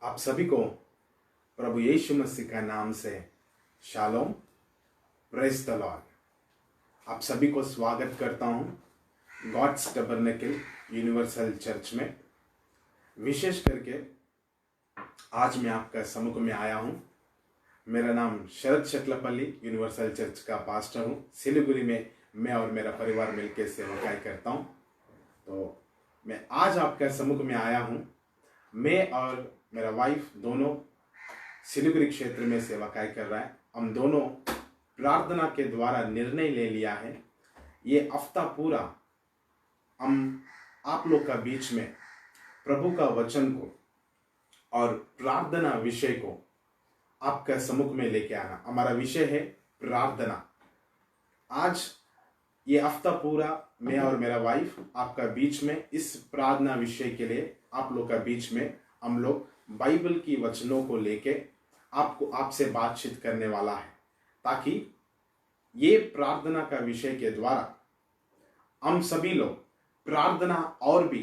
आप सभी को प्रभु यीशु मसीह का नाम से शालोम, प्रेज द लॉर्ड। आप सभी को स्वागत करता हूं गॉड्स टैबरनेकल यूनिवर्सल चर्च में। विशेष करके आज मैं आपका सम्मुख में आया हूं। मेरा नाम शरद शक्लपल्ली, यूनिवर्सल चर्च का पास्टर हूं। सिलीगुड़ी में मैं और मेरा परिवार मिलकर सेवकाई करता हूं। तो मैं आज आपका सम्मुख में आया हूं। मैं और मेरा वाइफ दोनों सिलीगुड़ी क्षेत्र में सेवकाई कर रहा है। हम दोनों प्रार्थना के द्वारा निर्णय ले लिया है, ये हफ्ता पूरा हम आप लोग का बीच में प्रभु का वचन को और प्रार्थना विषय को आपका सम्मुख में लेके आना। हमारा विषय है प्रार्थना। आज ये हफ्ता पूरा मैं और मेरा वाइफ आपका बीच में इस प्रार्थना विषय के लिए आप लोग का बीच में हम लोग बाइबल की वचनों को लेके आपसे बातचीत करने वाला है, ताकि ये प्रार्थना का विषय के द्वारा हम सभी लोग प्रार्थना और भी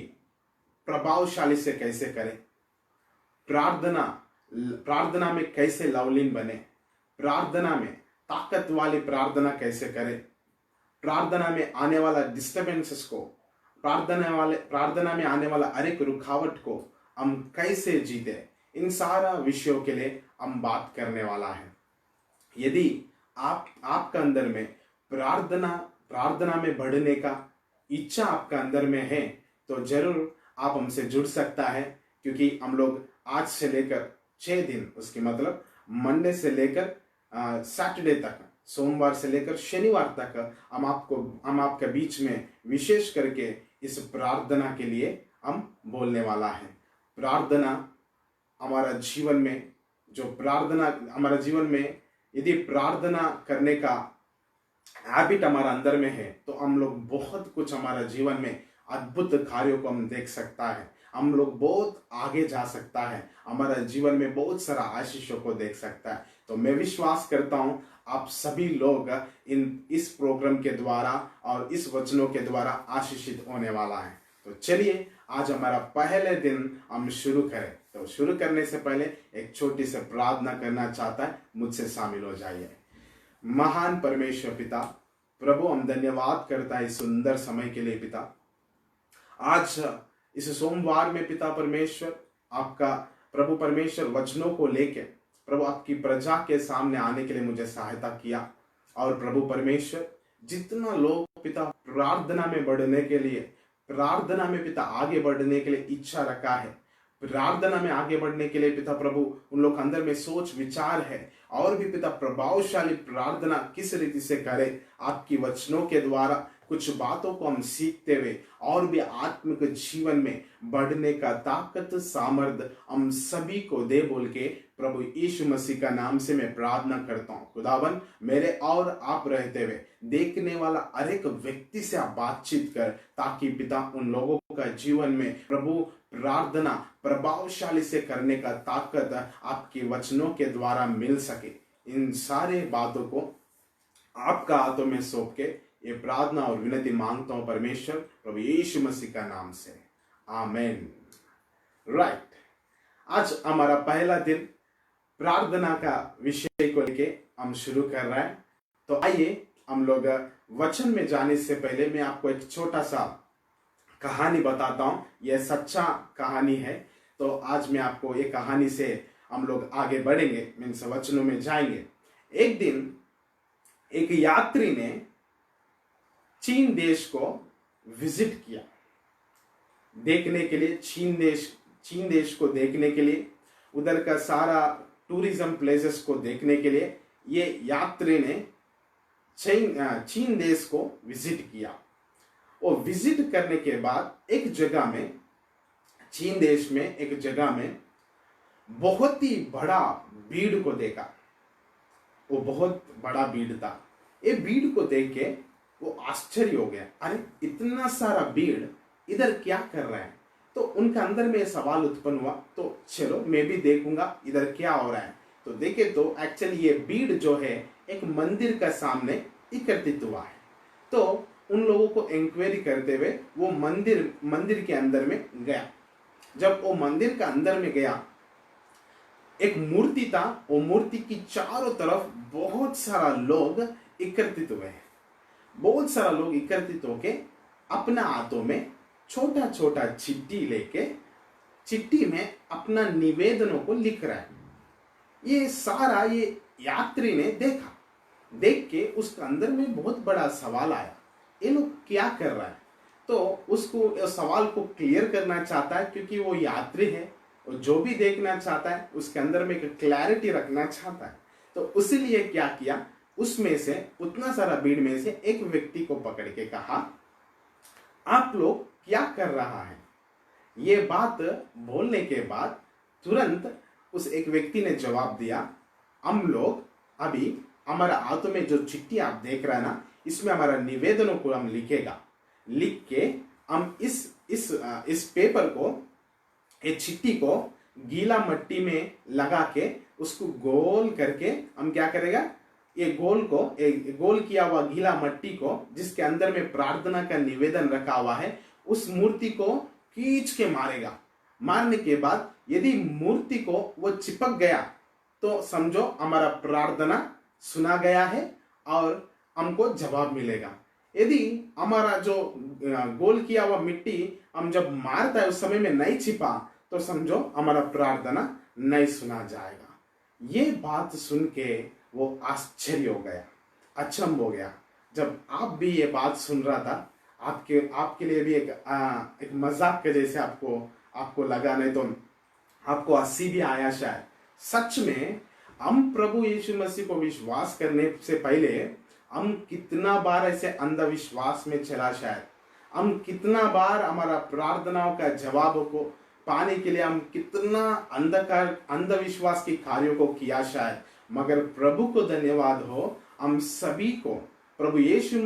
प्रभावशाली से कैसे करें, प्रार्थना में कैसे लवलीन बने, प्रार्थना में ताकत वाली प्रार्थना कैसे करें, प्रार्थना में आने वाला डिस्टर्बेंसेस को, प्रार्थना में आने वाला हर एक रुकावट को हम कैसे जीते, इन सारा विषयों के लिए हम बात करने वाला है। यदि आपका अंदर में प्रार्थना में बढ़ने का इच्छा आपका अंदर में है तो जरूर आप हमसे जुड़ सकता है, क्योंकि हम लोग आज से लेकर 6 दिन, उसकी मतलब मंडे से लेकर सैटरडे तक, सोमवार से लेकर शनिवार तक हम आपके बीच में विशेष करके इस प्रार्थना के लिए हम बोलने वाला है। प्रार्थना हमारा जीवन में यदि प्रार्थना करने का हैबिट हमारा अंदर में है तो हम लोग बहुत कुछ हमारा जीवन में अद्भुत कार्यों को हम देख सकता है, हम लोग बहुत आगे जा सकता है, हमारा जीवन में बहुत सारा आशीषों को देख सकता है। तो मैं विश्वास करता हूं आप सभी लोग इस प्रोग्राम के द्वारा और इस वचनों के द्वारा आशीषित होने वाला है। तो चलिए आज हमारा पहले दिन हम शुरू करें। तो शुरू करने से पहले एक छोटी सी प्रार्थना करना चाहता है, मुझसे शामिल हो जाइए। महान परमेश्वर पिता प्रभु, हम धन्यवाद करता है इस सुंदर समय के लिए पिता। आज इस सोमवार में पिता परमेश्वर, आपका प्रभु परमेश्वर वचनों को लेके प्रभु आपकी प्रजा के सामने आने के लिए मुझे सहायता किया। और प्रभु परमेश्वर, जितना लोग पिता प्रार्थना में बढ़ने के लिए, प्रार्थना में पिता आगे बढ़ने के लिए इच्छा रखा है, प्रार्थना में आगे बढ़ने के लिए पिता प्रभु उन लोग अंदर में सोच विचार है, और भी पिता प्रभावशाली प्रार्थना किस रीति से करे, आपकी वचनों के द्वारा कुछ बातों को हम सीखते हुए और भी आत्मिक जीवन में बढ़ने का ताकत सामर्थ हम सभी को दे बोल के प्रभु यीशु मसीह का नाम से मैं प्रार्थना करता हूँ। खुदावन, मेरे और आप रहते हुए देखने वाला हर एक व्यक्ति से आप बातचीत कर, ताकि पिता उन लोगों का जीवन में प्रभु प्रार्थना प्रभावशाली से करने का ताकत आपके वचनों के द्वारा मिल सके। इन सारे बातों को आपका हाथों में सौंप के ये प्रार्थना और विनती मांगता हूं परमेश्वर प्रभु यीशु मसीह का नाम से, आमेन। राइट, आज हमारा पहला दिन प्रार्थना का विषय को लेके हम शुरू कर रहे हैं। तो आइए हम लोग वचन में जाने से पहले मैं आपको एक छोटा सा कहानी बताता हूं। यह सच्चा कहानी है। तो आज मैं आपको ये कहानी से हम लोग आगे बढ़ेंगे, मीन्स वचनों में जाएंगे। एक दिन एक यात्री ने चीन देश को विजिट किया, देखने के लिए, चीन देश को देखने के लिए, उधर का सारा टूरिज्म प्लेसेस को देखने के लिए ये यात्री ने चीन देश को विजिट किया। वो विजिट करने के बाद एक जगह में, चीन देश में एक जगह में बहुत ही बड़ा भीड़ को देखा। वो बहुत बड़ा भीड़ था। ये भीड़ को देख के वो आश्चर्य हो गया, अरे इतना सारा भीड़ इधर क्या कर रहा है। तो उनके अंदर में सवाल उत्पन्न हुआ, तो चलो मैं भी देखूंगा इधर क्या हो रहा है। तो देखे तो एक्चुअली ये भीड़ जो है एक मंदिर का सामने एकत्रित हुआ है। तो उन लोगों को इंक्वायरी करते हुए वो मंदिर के अंदर में गया। जब वो मंदिर का अंदर में गया एक मूर्ति था, वो मूर्ति की चारों तरफ बहुत सारा लोग एकत्रित हुए हैं। बहुत सारा लोग एकत्रित होके अपना हाथों में छोटा छोटा चिट्ठी लेके चिट्ठी में अपना निवेदनों को लिख रहा है। ये सारा ये यात्री ने देखा। देख के उसके अंदर में बहुत बड़ा सवाल आया, ये लोग क्या कर रहा है। तो उसको सवाल को क्लियर करना चाहता है, क्योंकि वो यात्री है, वो जो भी देखना चाहता है उसके अंदर में एक क्लैरिटी रखना चाहता है। तो इसीलिए क्या किया, उसमें से उतना सारा भीड़ में से एक व्यक्ति को पकड़ के कहा, आप लोग क्या कर रहा है। ये बात बोलने के बाद तुरंत उस एक व्यक्ति ने जवाब दिया, हम लोग अभी हमारा हाथों में जो चिट्ठी आप देख रहे हैं ना, इसमें हमारा निवेदनों को हम लिख के हम इस पेपर को, ये चिट्ठी को गीला मट्टी में लगा के उसको गोल करके हम क्या करेगा, ये गोल किया हुआ गीला मट्टी को जिसके अंदर में प्रार्थना का निवेदन रखा हुआ है, उस मूर्ति को खींच के मारेगा। मारने के बाद यदि मूर्ति को वो चिपक गया तो समझो हमारा प्रार्थना सुना गया है और हमको जवाब मिलेगा। यदि हमारा जो गोल किया हुआ मिट्टी हम जब मारता है उस समय में नहीं छिपा तो समझो हमारा प्रार्थना नहीं सुना जाएगा। ये बात सुन के वो आश्चर्य हो गया, अचंभ हो गया। जब आप भी ये बात सुन रहा था, आपके लिए भी एक मजाक के जैसे आपको लगा, नहीं तो आपको हंसी भी आया शायद। सच में हम प्रभु यीशु मसीह को विश्वास करने से पहले हम कितना बार ऐसे अंधविश्वास में चला, शायद हम कितना बार हमारा प्रार्थनाओं का जवाब को पाने के लिए हम कितना अंधविश्वास के कार्यों को किया शायद। मगर प्रभु को धन्यवाद हो, हम सभी को प्रभु यीशु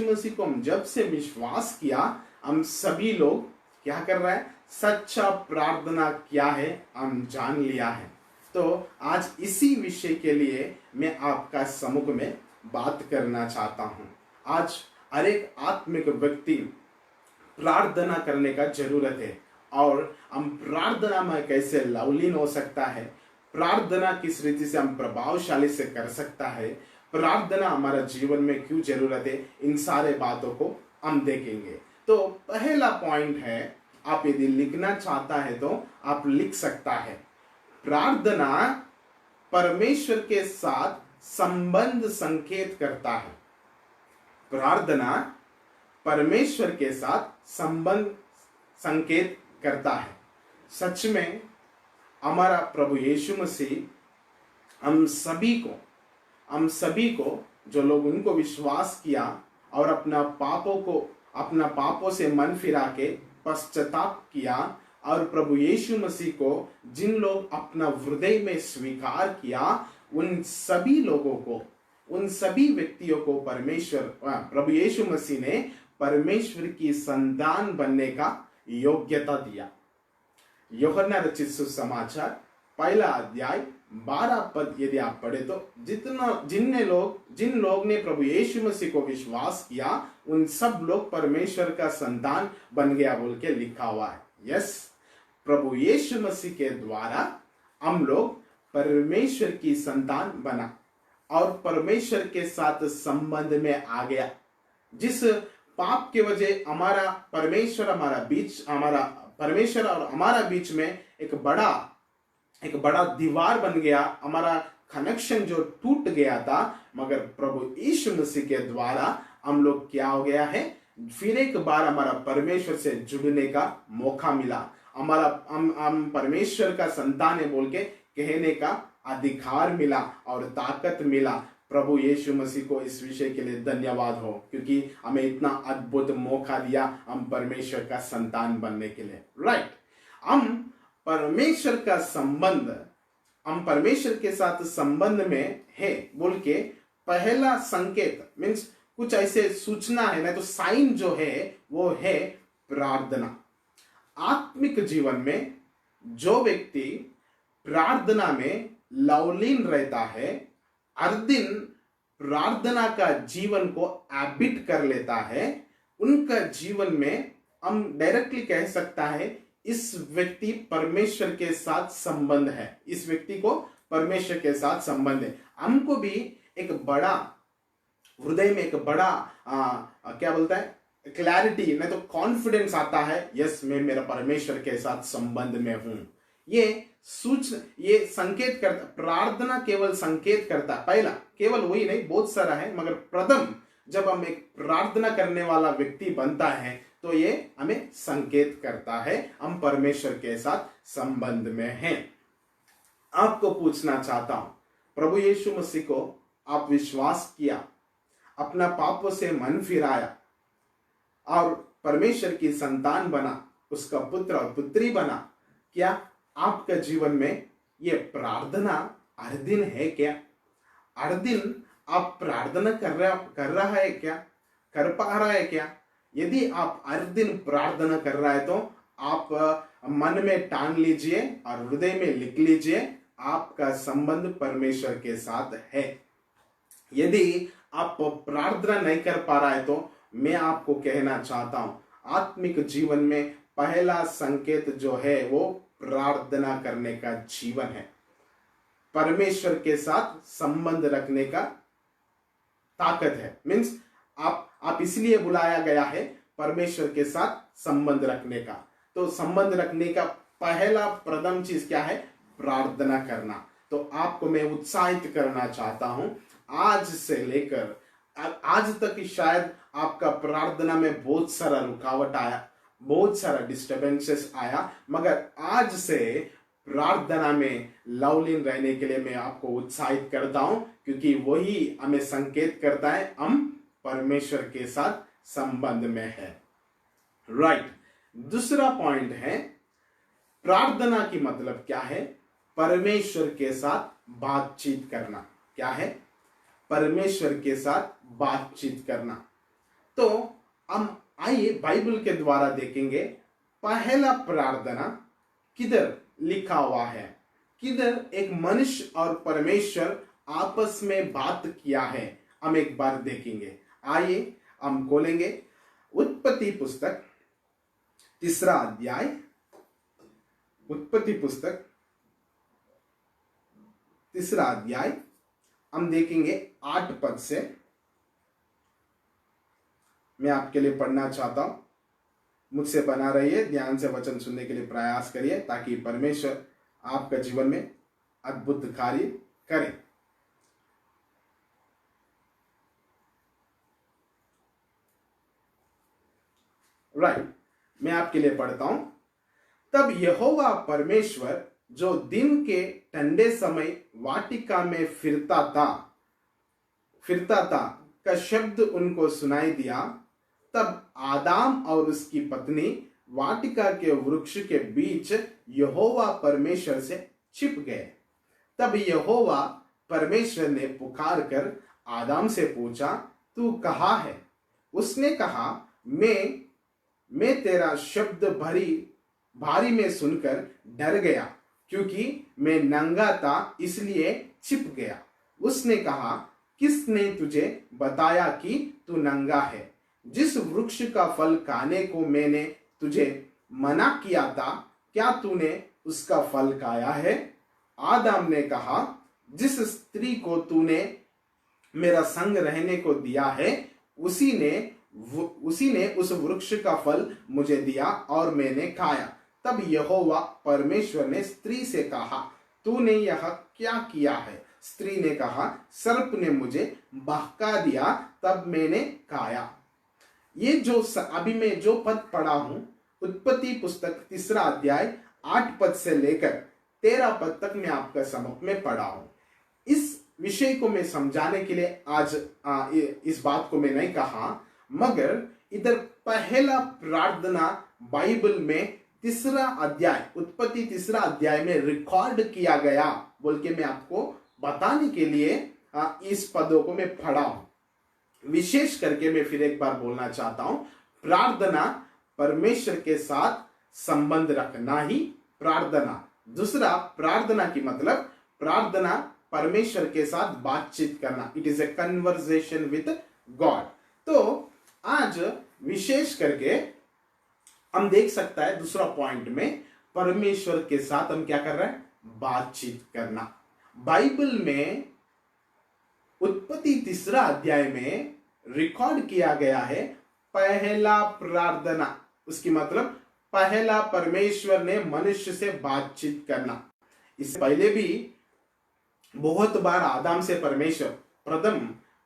मसीह को हम जब से विश्वास किया, हम सभी लोग क्या कर रहा है, सच्चा प्रार्थना क्या है हम जान लिया है। तो आज इसी विषय के लिए मैं आपका सम्मुख में बात करना चाहता हूं। आज हर एक आत्मिक व्यक्ति प्रार्थना करने का जरूरत है, और हम प्रार्थना में कैसे लवलीन हो सकता है, प्रार्थना किस रीति से हम प्रभावशाली से कर सकता है, प्रार्थना हमारा जीवन में क्यों जरूरत है, इन सारे बातों को हम देखेंगे। तो पहला पॉइंट है, आप यदि लिखना चाहता है तो आप लिख सकता है, प्रार्थना परमेश्वर के साथ संबंध संकेत करता है। प्रार्थना परमेश्वर के साथ संबंध संकेत करता है। सच में हमारा प्रभु यीशु मसीह हम सभी को जो लोग उनको विश्वास किया और अपना पापों से मन फिरा के पश्चाताप किया, और प्रभु यीशु मसीह को जिन लोग अपना हृदय में स्वीकार किया, उन सभी लोगों को, उन सभी व्यक्तियों को प्रभु यीशु मसीह ने परमेश्वर की संतान बनने का योग्यता दिया। यूहन्ना रचित सुसमाचार 1 अध्याय 12 पद यदि आप पढ़े तो जिन लोग ने प्रभु यीशु मसीह को विश्वास किया, उन सब लोग परमेश्वर का संतान बन गया बोल के लिखा हुआ है। यस, प्रभु यीशु मसीह के द्वारा हम लोग परमेश्वर की संतान बना और परमेश्वर के साथ संबंध में आ गया। जिस पाप के वजह हमारा परमेश्वर और हमारा बीच में एक बड़ा दीवार बन गया, हमारा कनेक्शन जो टूट गया था, मगर प्रभु यीशु मसीह के द्वारा हम लोग क्या हो गया है, फिर एक बार हमारा परमेश्वर से जुड़ने का मौका मिला। हम परमेश्वर का संतान है बोल के कहने का अधिकार मिला और ताकत मिला। प्रभु यीशु मसीह को इस विषय के लिए धन्यवाद हो, क्योंकि हमें इतना अद्भुत मौका दिया हम परमेश्वर का संतान बनने के लिए। राइट, हम परमेश्वर के साथ संबंध में है बोल के पहला संकेत मीन्स कुछ ऐसे सूचना है ना, तो साइन जो है वो है प्रार्थना। आत्मिक जीवन में जो व्यक्ति प्रार्थना में लवलीन रहता है, हर दिन प्रार्थना का जीवन को हैबिट कर लेता है, उनका जीवन में हम डायरेक्टली कह सकता है इस व्यक्ति परमेश्वर के साथ संबंध है, इस व्यक्ति को परमेश्वर के साथ संबंध है। हमको भी एक बड़ा हृदय में एक बड़ा क्या बोलता है क्लैरिटी नहीं तो कॉन्फिडेंस आता है, यस मैं मेरा परमेश्वर के साथ संबंध में हूं। ये संकेत करता, प्रार्थना केवल संकेत करता, पहला केवल वही नहीं बहुत सारा है, मगर प्रथम जब हम एक प्रार्थना करने वाला व्यक्ति बनता है तो ये हमें संकेत करता है हम परमेश्वर के साथ संबंध में हैं। आपको पूछना चाहता हूं, प्रभु यीशु मसीह को आप विश्वास किया, अपना पापों से मन फिराया और परमेश्वर की संतान बना, उसका पुत्र और पुत्री बना, क्या आपका जीवन में ये प्रार्थना हर दिन है क्या? हर दिन आप प्रार्थना कर रहा है क्या? कर पा रहा है क्या? यदि आप हर दिन प्रार्थना कर रहा है तो आप मन में टान लीजिए और हृदय में लिख लीजिए, आपका संबंध परमेश्वर के साथ है। यदि आप प्रार्थना नहीं कर पा रहा है तो मैं आपको कहना चाहता हूं, आत्मिक जीवन में पहला संकेत जो है वो प्रार्थना करने का जीवन है, परमेश्वर के साथ संबंध रखने का ताकत है। मीन्स आप इसलिए बुलाया गया है परमेश्वर के साथ संबंध रखने का। तो संबंध रखने का पहला प्रथम चीज क्या है? प्रार्थना करना। तो आपको मैं उत्साहित करना चाहता हूं, आज से लेकर आज तक शायद आपका प्रार्थना में बहुत सारा रुकावट आया, बहुत सारा डिस्टर्बेंसेस आया, मगर आज से प्रार्थना में लवलीन रहने के लिए मैं आपको उत्साहित करता हूं, क्योंकि वही हमें संकेत करता है हम परमेश्वर के साथ संबंध में है। राइट। दूसरा पॉइंट है प्रार्थना की मतलब क्या है? परमेश्वर के साथ बातचीत करना। क्या है? परमेश्वर के साथ बातचीत करना। तो हम आइए बाइबल के द्वारा देखेंगे पहला प्रार्थना किधर लिखा हुआ है, किधर एक मनुष्य और परमेश्वर आपस में बात किया है, हम एक बार देखेंगे। आइए हम खोलेंगे उत्पत्ति पुस्तक 3 अध्याय, उत्पत्ति पुस्तक 3 अध्याय हम देखेंगे 8 पद से। मैं आपके लिए पढ़ना चाहता हूं, मुझसे बना रहिए, ध्यान से वचन सुनने के लिए प्रयास करिए ताकि परमेश्वर आपका जीवन में अद्भुत कार्य करे। राइट, मैं आपके लिए पढ़ता हूं। तब यहोवा परमेश्वर जो दिन के ठंडे समय वाटिका में फिरता था का शब्द उनको सुनाई दिया। तब आदाम और उसकी पत्नी वाटिका के वृक्ष के बीच यहोवा परमेश्वर से छिप गए। तब यहोवा परमेश्वर ने पुकार कर आदाम से पूछा, तू कहाँ है? उसने कहा, मैं तेरा शब्द भारी में सुनकर डर गया, क्योंकि मैं नंगा था इसलिए छिप गया। उसने कहा, किसने तुझे बताया कि तू नंगा है? जिस वृक्ष का फल खाने को मैंने तुझे मना किया था, क्या तूने उसका फल खाया है? आदम ने कहा, जिस स्त्री को तूने मेरा संग रहने को दिया है, उसी ने उस वृक्ष का फल मुझे दिया और मैंने खाया। तब यहोवा परमेश्वर ने स्त्री से कहा, तूने यह क्या किया है? स्त्री ने कहा, सर्प ने मुझे बहका दिया, तब मैंने खाया। ये जो अभी मैं जो पद पढ़ा हूं, उत्पत्ति पुस्तक 3 अध्याय 8 पद से लेकर 13 पद तक मैं आपका सम्मुख में पढ़ा हूं। इस विषय को मैं समझाने के लिए आज इस बात को मैं नहीं कहा, मगर इधर पहला प्रार्थना बाइबल में 3 अध्याय, उत्पत्ति 3 अध्याय में रिकॉर्ड किया गया बोल के मैं आपको बताने के लिए इस पदों को मैं पढ़ा हूं। विशेष करके मैं फिर एक बार बोलना चाहता हूं, प्रार्थना परमेश्वर के साथ संबंध रखना ही प्रार्थना। दूसरा, प्रार्थना की मतलब प्रार्थना परमेश्वर के साथ बातचीत करना। It is a conversation with God. तो आज विशेष करके हम देख सकता है दूसरा पॉइंट में परमेश्वर के साथ हम क्या कर रहे हैं, बातचीत करना। बाइबल में उत्पत्ति 3 अध्याय में रिकॉर्ड किया गया है पहला प्रार्थना, उसकी मतलब पहला परमेश्वर ने मनुष्य से बातचीत करना। इससे पहले भी बहुत बार आदम से परमेश्वर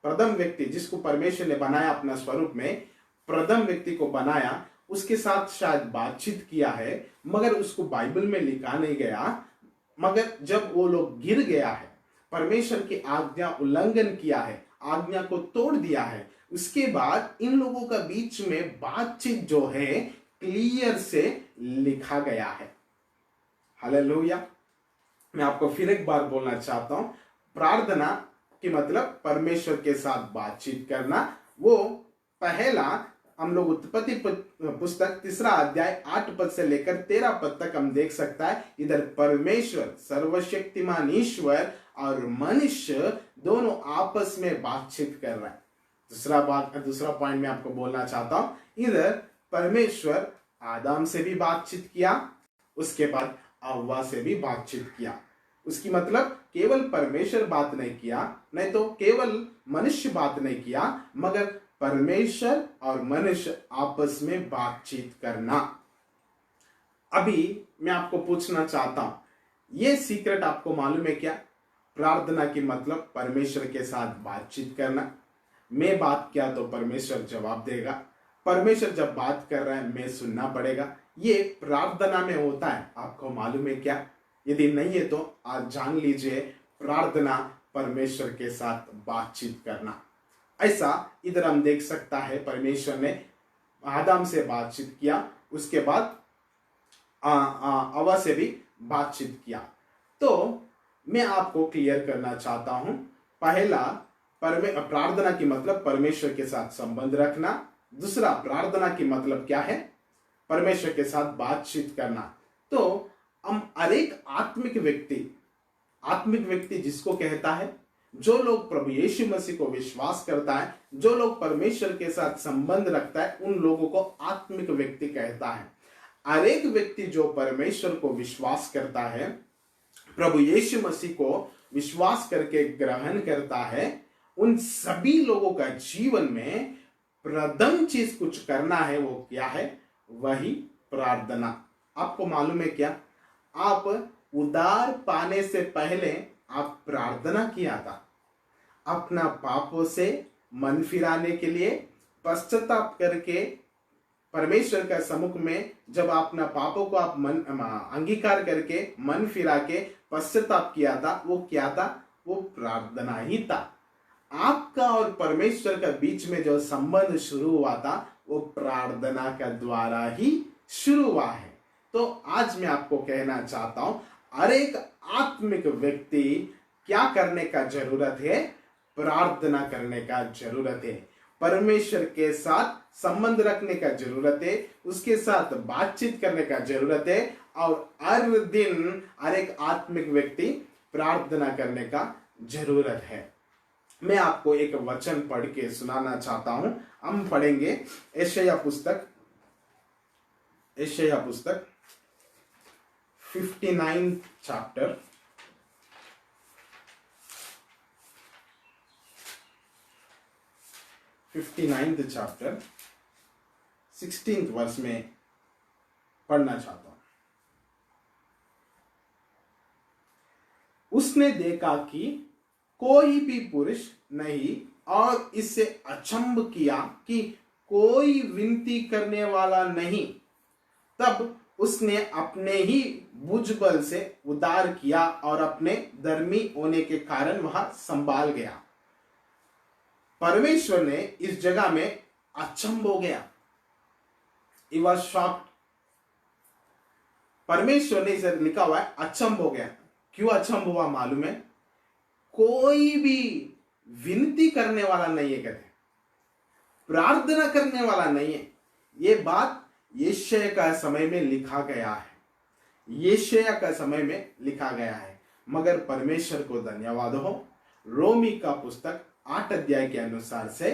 प्रथम व्यक्ति जिसको परमेश्वर ने बनाया अपना स्वरूप में, प्रथम व्यक्ति को बनाया, उसके साथ शायद बातचीत किया है, मगर उसको बाइबल में लिखा नहीं गया। मगर जब वो लोग गिर गया है, परमेश्वर की आज्ञा उल्लंघन किया है, आज्ञा को तोड़ दिया है, उसके बाद इन लोगों का बीच में बातचीत जो है क्लियर से लिखा गया है। हालेलुया। मैं आपको फिर एक बार बोलना चाहता हूं, प्रार्थना की मतलब परमेश्वर के साथ बातचीत करना। वो पहला हम लोग उत्पत्ति पुस्तक 3 अध्याय 8 पद से लेकर 13 पद तक हम देख सकता है। इधर परमेश्वर सर्वशक्तिमान ईश्वर और मनुष्य दोनों आपस में बातचीत कर रहे हैं। दूसरा पॉइंट मैं आपको बोलना चाहता हूं, इधर परमेश्वर आदम से भी बातचीत किया, उसके बाद हव्वा से भी बातचीत किया। उसकी मतलब केवल परमेश्वर बात नहीं किया, नहीं तो केवल मनुष्य बात नहीं किया, मगर परमेश्वर और मनुष्य आपस में बातचीत करना। अभी मैं आपको पूछना चाहता हूं, ये सीक्रेट आपको मालूम है क्या? प्रार्थना की मतलब परमेश्वर के साथ बातचीत करना। मैं बात किया तो परमेश्वर जवाब देगा, परमेश्वर जब बात कर रहा है मैं सुनना पड़ेगा। ये प्रार्थना में होता है, आपको मालूम है क्या? यदि नहीं है तो आज जान लीजिए, प्रार्थना परमेश्वर के साथ बातचीत करना। ऐसा इधर हम देख सकता है, परमेश्वर ने आदम से बातचीत किया, उसके बाद हव्वा से भी बातचीत किया। तो मैं आपको क्लियर करना चाहता हूं, पहला प्रार्थना की मतलब परमेश्वर के साथ संबंध रखना। दूसरा, प्रार्थना की मतलब क्या है? परमेश्वर के साथ बातचीत करना। तो हम हर एक आत्मिक व्यक्ति जिसको कहता है, जो लोग प्रभु यीशु मसीह को विश्वास करता है, जो लोग परमेश्वर के साथ संबंध रखता है, उन लोगों को आत्मिक व्यक्ति कहता है। हर एक व्यक्ति जो परमेश्वर को विश्वास करता है, प्रभु यीशु मसीह को विश्वास करके ग्रहण करता है, उन सभी लोगों का जीवन में प्रथम चीज कुछ करना है। वो क्या है? वही प्रार्थना। आपको मालूम है क्या? आप उद्धार पाने से पहले आप प्रार्थना किया था, अपना पापों से मन फिराने के लिए पश्चाताप करके परमेश्वर का सम्मुख में जब अपना पापों को आप अंगीकार करके मन फिरा के पश्चाताप किया था, वो क्या था? वो प्रार्थना ही था। आपका और परमेश्वर का बीच में जो संबंध शुरू हुआ था, वो प्रार्थना का द्वारा ही शुरू हुआ है। तो आज मैं आपको कहना चाहता हूं, हर एक आत्मिक व्यक्ति क्या करने का जरूरत है? प्रार्थना करने का जरूरत है, परमेश्वर के साथ संबंध रखने का जरूरत है, उसके साथ बातचीत करने का जरूरत है। और हर दिन हर एक आत्मिक व्यक्ति प्रार्थना करने का जरूरत है। मैं आपको एक वचन पढ़ के सुनाना चाहता हूं। हम पढ़ेंगे यशायाह पुस्तक 59 चैप्टर, 59 चैप्टर 16 वर्ष में पढ़ना चाहता हूं। उसने देखा कि कोई भी पुरुष नहीं, और इससे अचंभ किया कि कोई विनती करने वाला नहीं। तब उसने अपने ही भुजबल से उद्धार किया और अपने धर्मी होने के कारण वह संभाल गया। परमेश्वर ने इस जगह में अचंभ हो गया, He was shocked। परमेश्वर ने इसे लिखा हुआ है अचंभ हो गया। क्यों अचंभ हुआ मालूम है? कोई भी विनती करने वाला नहीं है, कहते प्रार्थना करने वाला नहीं है। ये बात यशायाह का समय में लिखा गया है, यशायाह का समय में लिखा गया है। मगर परमेश्वर को धन्यवाद हो, रोमी का पुस्तक 8 अध्याय के अनुसार से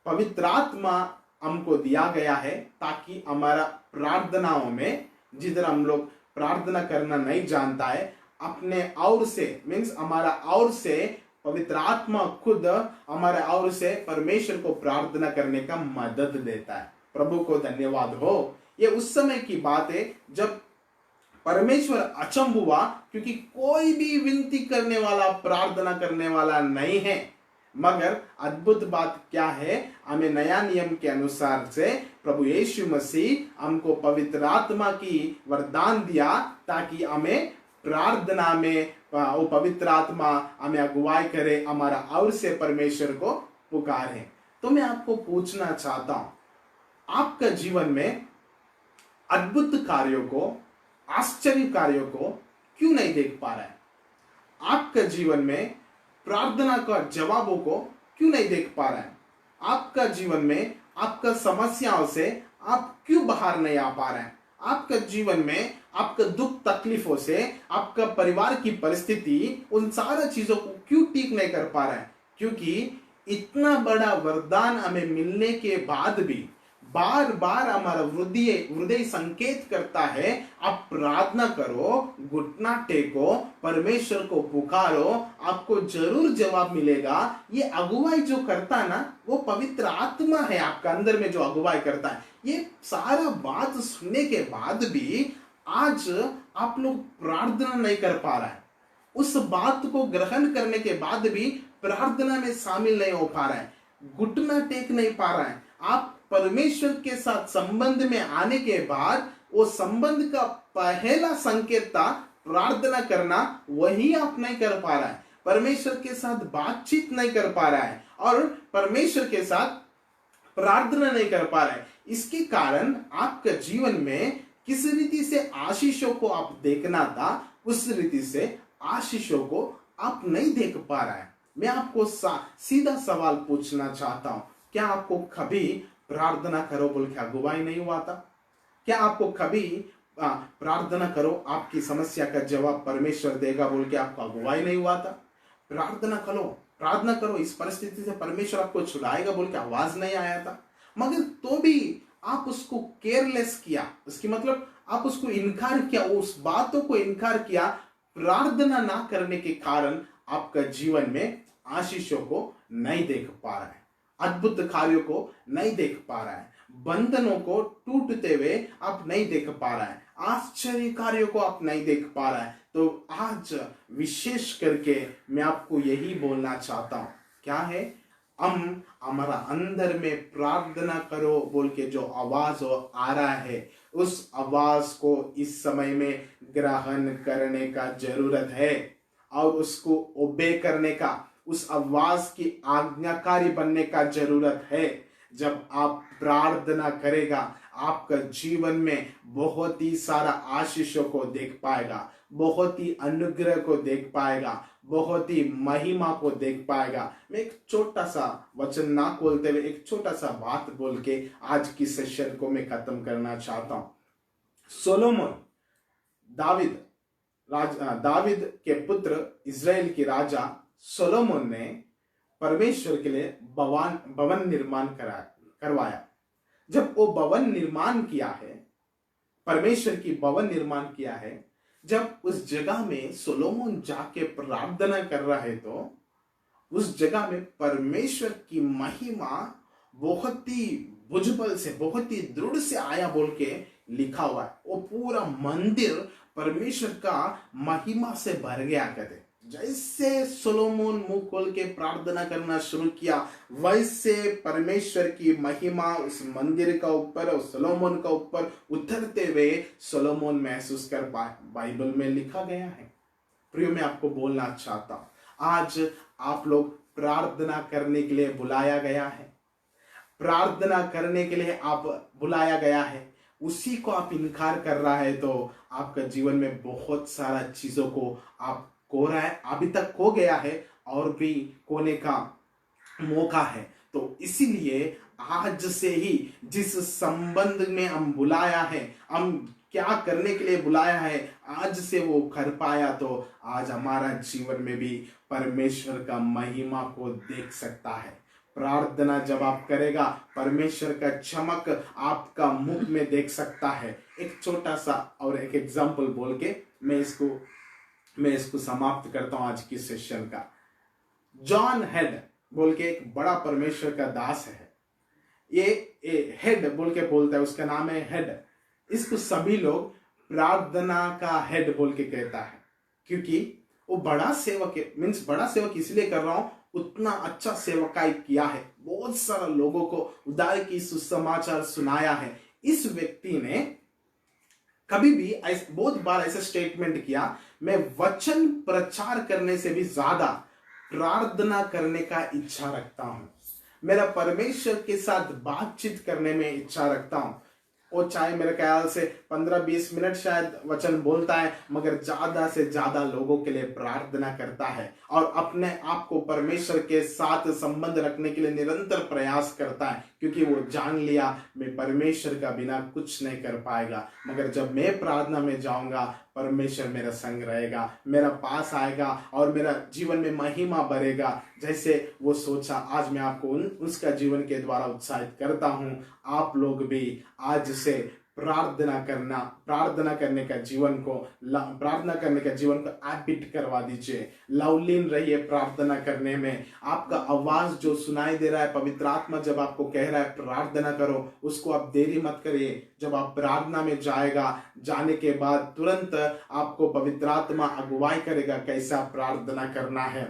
पवित्र आत्मा हमको दिया गया है ताकि हमारा प्रार्थनाओं में, जिधर हम लोग प्रार्थना करना नहीं जानता है, अपने और से मीन्स हमारा और से पवित्र आत्मा खुद हमारे और से परमेश्वर को प्रार्थना करने का मदद देता है। प्रभु को धन्यवाद हो। ये उस समय की बात है जब परमेश्वर अचंभ हुआ, क्योंकि कोई भी विनती करने वाला, प्रार्थना करने वाला नहीं है। मगर अद्भुत बात क्या है, हमें नया नियम के अनुसार से प्रभु यीशु मसीह हमको पवित्र आत्मा की वरदान दिया ताकि हमें प्रार्थना में वो पवित्र आत्मा हमें अगुवाई करे, हमारा और से परमेश्वर को पुकारे। तो मैं आपको पूछना चाहता हूं, आपका जीवन में अद्भुत कार्यों को, आश्चर्य कार्यों को क्यों नहीं देख पा रहा है? आपका जीवन में प्रार्थना का जवाबों को क्यों नहीं देख पा रहा है? आपका जीवन में आपका समस्याओं से आप क्यों बाहर नहीं आ पा रहे हैं? आपका जीवन में आपका दुख तकलीफों से, आपका परिवार की परिस्थिति, उन सारा चीजों को क्यों ठीक नहीं कर पा रहा है? क्योंकि इतना बड़ा वरदान हमें मिलने के बाद भी बार बार हमारा हृदय संकेत करता है, आप प्रार्थना करो, घुटना टेको, परमेश्वर को पुकारो, आपको जरूर जवाब मिलेगा। ये अगुवाई जो करता है ना, वो पवित्र आत्मा है आपका अंदर में जो अगुवाई करता है। ये सारा बात सुनने के बाद भी आज आप लोग प्रार्थना नहीं कर पा रहा है। उस बात को ग्रहण करने के बाद भी प्रार्थना में शामिल नहीं हो पा रहा है, घुटना टेक नहीं पा रहा है। आप परमेश्वर के साथ संबंध में आने के बाद वो संबंध का पहला संकेत था प्रार्थना करना, वही आप नहीं कर पा रहा है। परमेश्वर के साथ बातचीत नहीं कर पा रहा है और परमेश्वर के साथ प्रार्थना नहीं कर पा रहा है। इसके कारण आपका जीवन में किस रीति से आशीषों को आप देखना था, उस रीति से आशीषों को आप नहीं देख पा रहा है। मैं आपको सीधा सवाल पूछना चाहता हूं, क्या आपको कभी प्रार्थना करो बोल के अगुवाई नहीं हुआ था? क्या आपको कभी प्रार्थना करो, आपकी समस्या का जवाब परमेश्वर देगा बोल के आपको अगुवाई नहीं हुआ था? प्रार्थना करो, इस परिस्थिति से परमेश्वर आपको छुड़ाएगा बोल के आवाज नहीं आया था? मगर तो भी आप उसको केयरलेस किया, उसकी मतलब आप उसको इनकार किया, उस बातों को इनकार किया। प्रार्थना ना करने के कारण आपका जीवन में आशीषों को नहीं देख पा रहा है, अद्भुत कार्यों को नहीं देख पा रहा है, बंधनों को टूटते हुए आप नहीं देख पा रहा है, आश्चर्य कार्यों को आप नहीं देख पा रहा है। तो आज विशेष करके मैं आपको यही बोलना चाहता हूं, क्या है, हम हमारा अंदर में प्रार्थना करो बोल के जो आवाज आ रहा है, उस आवाज को इस समय में ग्रहण करने का जरूरत है और उसको ओबे करने का, उस आवाज की आज्ञाकारी बनने का जरूरत है। जब आप प्रार्थना करेगा, आपका जीवन में बहुत ही सारा आशीषों को देख पाएगा, बहुत ही अनुग्रह को देख पाएगा, बहुत ही महिमा को देख पाएगा। मैं एक छोटा सा वचन ना खोलते हुए एक छोटा सा बात बोल के आज की सेशन को मैं खत्म करना चाहता हूं। सोलोमन, दाविद के पुत्र, इजराइल के राजा सोलोमन ने परमेश्वर के लिए भवन निर्माण करवाया। जब वो भवन निर्माण किया है, परमेश्वर की भवन निर्माण किया है, जब उस जगह में सोलोमन जाके प्रार्थना कर रहा है तो उस जगह में परमेश्वर की महिमा बहुत ही भुजबल से, बहुत ही दृढ़ से आया बोल के लिखा हुआ है। वो पूरा मंदिर परमेश्वर का महिमा से भर गया। कहते जैसे सोलोमन मुंह खोल के प्रार्थना करना शुरू किया, वैसे परमेश्वर की महिमा उस मंदिर का ऊपर और सोलोमन का ऊपर उतरते हुए सोलोमन महसूस कर पाए। बाइबल में लिखा गया है। प्रियो, मैं आपको बोलना चाहता हूं, आज आप लोग प्रार्थना करने के लिए बुलाया गया है, प्रार्थना करने के लिए आप बुलाया गया है, उसी को आप इनकार कर रहा है तो आपका जीवन में बहुत सारा चीजों को आप खो रहा है, अभी तक खो गया है और भी खोने का मौका है। तो इसीलिए आज से ही जिस संबंध में हम बुलाया है, हम क्या करने के लिए बुलाया है, आज से वो कर पाया तो आज हमारा जीवन में भी परमेश्वर का महिमा को देख सकता है, प्रार्थना जब आप करेगा, परमेश्वर का चमक आपका मुख में देख सकता है। एक छोटा सा और एक एग्जाम्पल बोल के मैं इसको समाप्त करता हूं आज की सेशन का। जॉन हेड बोल के एक बड़ा परमेश्वर का दास है। ये हेड बोल के बोलता है, उसका नाम है हेड। इसको सभी लोग प्रार्थना का हेड बोल के कहता है, क्योंकि वो बड़ा सेवक है। मीन्स बड़ा सेवक इसलिए कर रहा हूं, उतना अच्छा सेवकाई किया है, बहुत सारा लोगों को उद्धार की सुसमाचार सुनाया है। इस व्यक्ति ने कभी भी बहुत बार ऐसा स्टेटमेंट किया, मैं वचन प्रचार करने से भी ज्यादा प्रार्थना करने का इच्छा रखता हूं, मेरा परमेश्वर के साथ बातचीत करने में इच्छा रखता हूं। वो चाहे मेरे ख्याल से 15-20 मिनट शायद वचन बोलता है, मगर ज्यादा से ज्यादा लोगों के लिए प्रार्थना करता है और अपने आप को परमेश्वर के साथ संबंध रखने के लिए निरंतर प्रयास करता है, क्योंकि वो जान लिया मैं परमेश्वर का बिना कुछ नहीं कर पाएगा, मगर जब मैं प्रार्थना में जाऊंगा परमेश्वर मेरा संग रहेगा, मेरा पास आएगा और मेरा जीवन में महिमा बढ़ेगा। जैसे वो सोचा, आज मैं आपको उसका जीवन के द्वारा उत्साहित करता हूं। आप लोग भी आज से प्रार्थना करने का जीवन को हैबिट करवा दीजिए। लवलीन रहिए प्रार्थना करने में। आपका आवाज जो सुनाई दे रहा है, पवित्र आत्मा जब आपको कह रहा है प्रार्थना करो, उसको आप देरी मत करिए। जब आप प्रार्थना में जाने के बाद तुरंत आपको पवित्र आत्मा अगुवाई करेगा कैसा प्रार्थना करना है।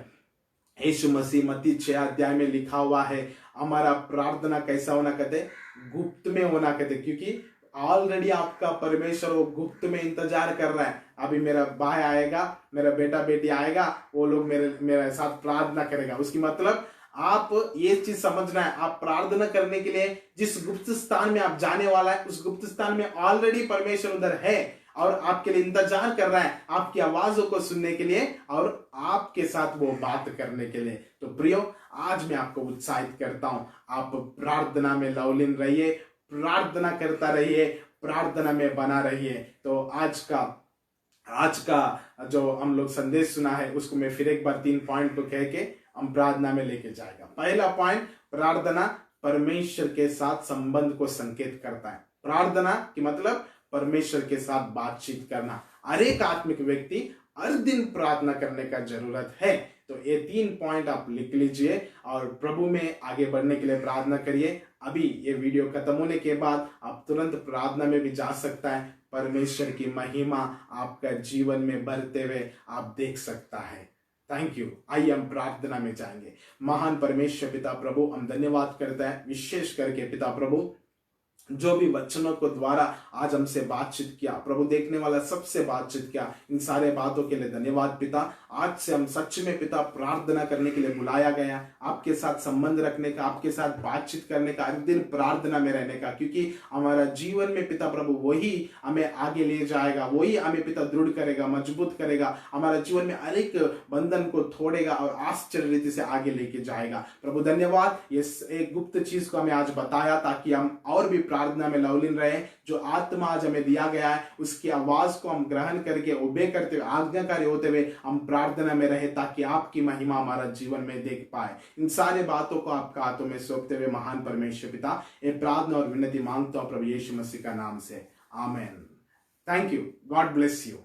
यीशु मसीह मत्ती 6 अध्याय में लिखा हुआ है, हमारा प्रार्थना कैसा होना कहते, गुप्त में होना कहते, क्योंकि ऑलरेडी आपका परमेश्वर वो गुप्त में इंतजार कर रहा है। अभी मेरा भाई आएगा, मेरा बेटा बेटी आएगा, वो लोग मेरे साथ प्रार्थना करेगा। उसकी मतलब आप ये चीज समझना है, आप प्रार्थना करने के लिए जिस गुप्त स्थान में आप जाने वाला है, उस गुप्त स्थान में ऑलरेडी परमेश्वर उधर है और आपके लिए इंतजार कर रहा है, आपकी आवाजों को सुनने के लिए और आपके साथ वो बात करने के लिए। तो प्रियो, आज मैं आपको उत्साहित करता हूं, आप प्रार्थना में लवलीन रहिए, प्रार्थना करता रहिए, प्रार्थना में बना रहिए। तो आज का जो हम लोग संदेश सुना है, उसको मैं फिर एक बार 3 पॉइंट को कह के हम प्रार्थना में लेके जाएगा। पहला पॉइंट, प्रार्थना परमेश्वर के साथ संबंध को संकेत करता है। प्रार्थना की मतलब परमेश्वर के साथ बातचीत करना। हर एक आत्मिक व्यक्ति हर दिन प्रार्थना करने का जरूरत है। तो ये 3 पॉइंट आप लिख लीजिए और प्रभु में आगे बढ़ने के लिए प्रार्थना करिए। अभी ये वीडियो खत्म होने के बाद आप तुरंत प्रार्थना में भी जा सकता है। परमेश्वर की महिमा आपका जीवन में बढ़ते हुए आप देख सकता है। Thank you. आइए हम प्रार्थना में जाएंगे। महान परमेश्वर पिता प्रभु, हम धन्यवाद करते हैं, विशेष करके पिता प्रभु जो भी वचनों को द्वारा आज हमसे बातचीत किया, प्रभु देखने वाला सबसे बातचीत किया, इन सारे बातों के लिए धन्यवाद पिता। आज से हम सच में पिता प्रार्थना करने के लिए बुलाया गया, आपके साथ संबंध रखने का, आपके साथ बातचीत करने का, हर दिन प्रार्थना में रहने का, क्योंकि हमारा जीवन में पिता प्रभु वही हमें आगे ले जाएगा, वही हमें पिता दृढ़ करेगा, मजबूत करेगा, हमारा जीवन में हर एक बंधन को तोड़ेगा और आश्चर्य रीति से आगे लेके जाएगा। प्रभु धन्यवाद, ये एक गुप्त चीज को हमें आज बताया ताकि हम और भी प्रार्थना में लवलीन रहे। जो आत्मा आज हमें दिया गया है, उसकी आवाज को हम ग्रहण करके ओबे करते हुए, आज्ञाकारी होते हुए हम प्रार्थना में रहे, ताकि आपकी महिमा हमारा जीवन में देख पाए। इन सारे बातों को आपका हाथों में सौंपते हुए महान परमेश्वर पिता, ये प्रार्थना और विनती मांगता हूं प्रभु यीशु मसीह का नाम से, amen. Thank you. God bless you.